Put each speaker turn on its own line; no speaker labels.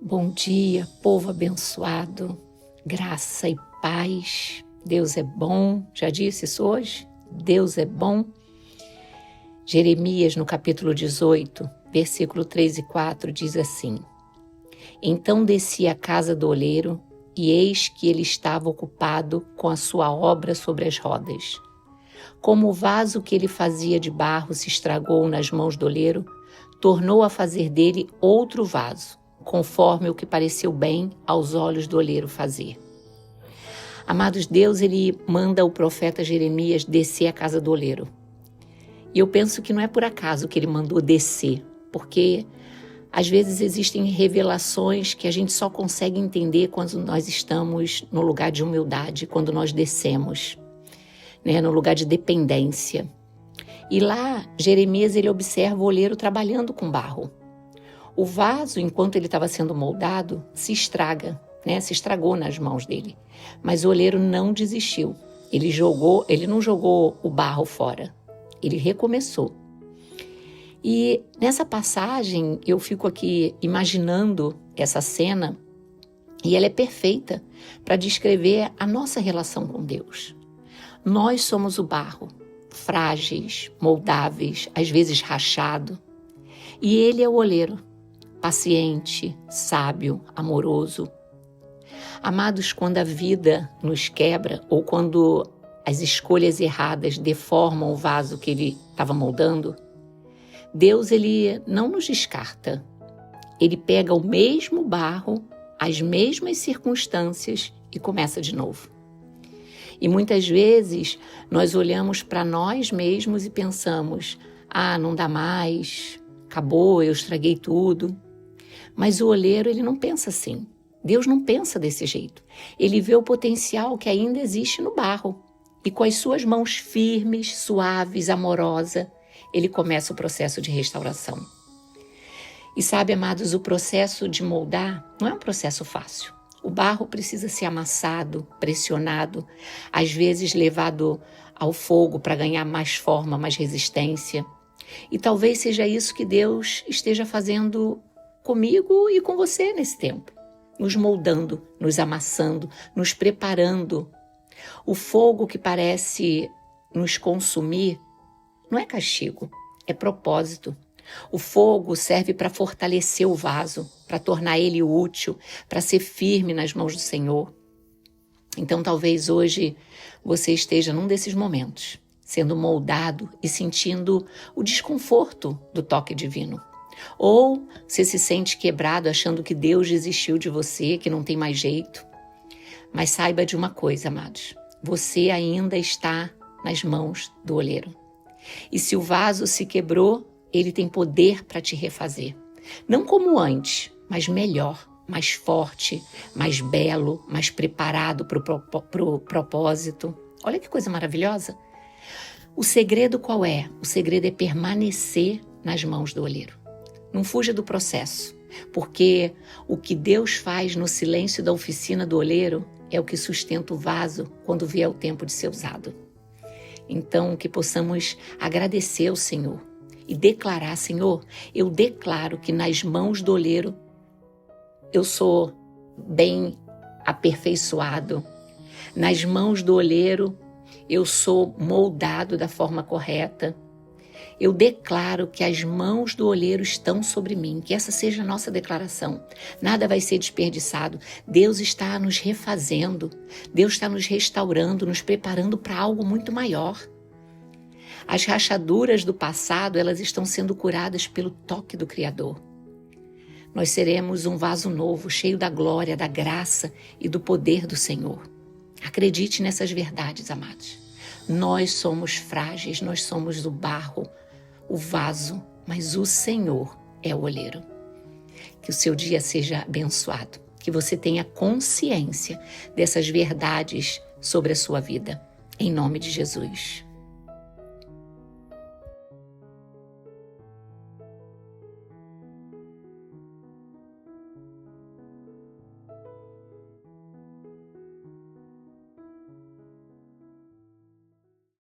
Bom dia, povo abençoado, graça e paz. Deus é bom, já disse isso hoje? Deus é bom. Jeremias, no capítulo 18, versículo 3 e 4, diz assim: Então desci à casa do oleiro, e eis que ele estava ocupado com a sua obra sobre as rodas. Como o vaso que ele fazia de barro se estragou nas mãos do oleiro, tornou a fazer dele outro vaso, conforme o que pareceu bem aos olhos do oleiro fazer. Amados, Deus, ele manda o profeta Jeremias descer à casa do oleiro. E eu penso que não é por acaso que ele mandou descer, porque às vezes existem revelações que a gente só consegue entender quando nós estamos no lugar de humildade, quando nós descemos, no lugar de dependência. E lá, Jeremias, ele observa o oleiro trabalhando com barro. O vaso, enquanto ele estava sendo moldado, se estragou nas mãos dele. Mas o oleiro não desistiu. Ele não jogou o barro fora. Ele recomeçou. E nessa passagem, eu fico aqui imaginando essa cena, e ela é perfeita para descrever a nossa relação com Deus. Nós somos o barro, frágeis, moldáveis, às vezes rachado. E ele é o oleiro, paciente, sábio, amoroso. Amados, quando a vida nos quebra ou quando as escolhas erradas deformam o vaso que ele estava moldando, Deus, ele não nos descarta. Ele pega o mesmo barro, as mesmas circunstâncias e começa de novo. E muitas vezes nós olhamos para nós mesmos e pensamos: não dá mais, acabou, eu estraguei tudo. Mas o oleiro, ele não pensa assim. Deus não pensa desse jeito. Ele vê o potencial que ainda existe no barro. E com as suas mãos firmes, suaves, amorosa, ele começa o processo de restauração. E sabe, amados, o processo de moldar não é um processo fácil. O barro precisa ser amassado, pressionado, às vezes levado ao fogo para ganhar mais forma, mais resistência. E talvez seja isso que Deus esteja fazendo comigo e com você nesse tempo. Nos moldando, nos amassando, nos preparando. O fogo que parece nos consumir não é castigo, é propósito. O fogo serve para fortalecer o vaso, para tornar ele útil, para ser firme nas mãos do Senhor. Então talvez hoje você esteja num desses momentos, sendo moldado e sentindo o desconforto do toque divino. Ou você se sente quebrado achando que Deus desistiu de você, que não tem mais jeito. Mas saiba de uma coisa, amados, você ainda está nas mãos do oleiro. E se o vaso se quebrou, ele tem poder para te refazer. Não como antes, mas melhor, mais forte, mais belo, mais preparado para o propósito. Olha que coisa maravilhosa. O segredo qual é? O segredo é permanecer nas mãos do oleiro. Não fuja do processo, porque o que Deus faz no silêncio da oficina do oleiro é o que sustenta o vaso quando vier o tempo de ser usado. Então, que possamos agradecer ao Senhor e declarar: Senhor, eu declaro que nas mãos do oleiro eu sou bem aperfeiçoado. Nas mãos do oleiro eu sou moldado da forma correta. Eu declaro que as mãos do oleiro estão sobre mim, que essa seja a nossa declaração. Nada vai ser desperdiçado. Deus está nos refazendo, Deus está nos restaurando, nos preparando para algo muito maior. As rachaduras do passado, elas estão sendo curadas pelo toque do Criador. Nós seremos um vaso novo, cheio da glória, da graça e do poder do Senhor. Acredite nessas verdades, amados. Nós somos frágeis, nós somos o barro, o vaso, mas o Senhor é o oleiro. Que o seu dia seja abençoado, que você tenha consciência dessas verdades sobre a sua vida. Em nome de Jesus.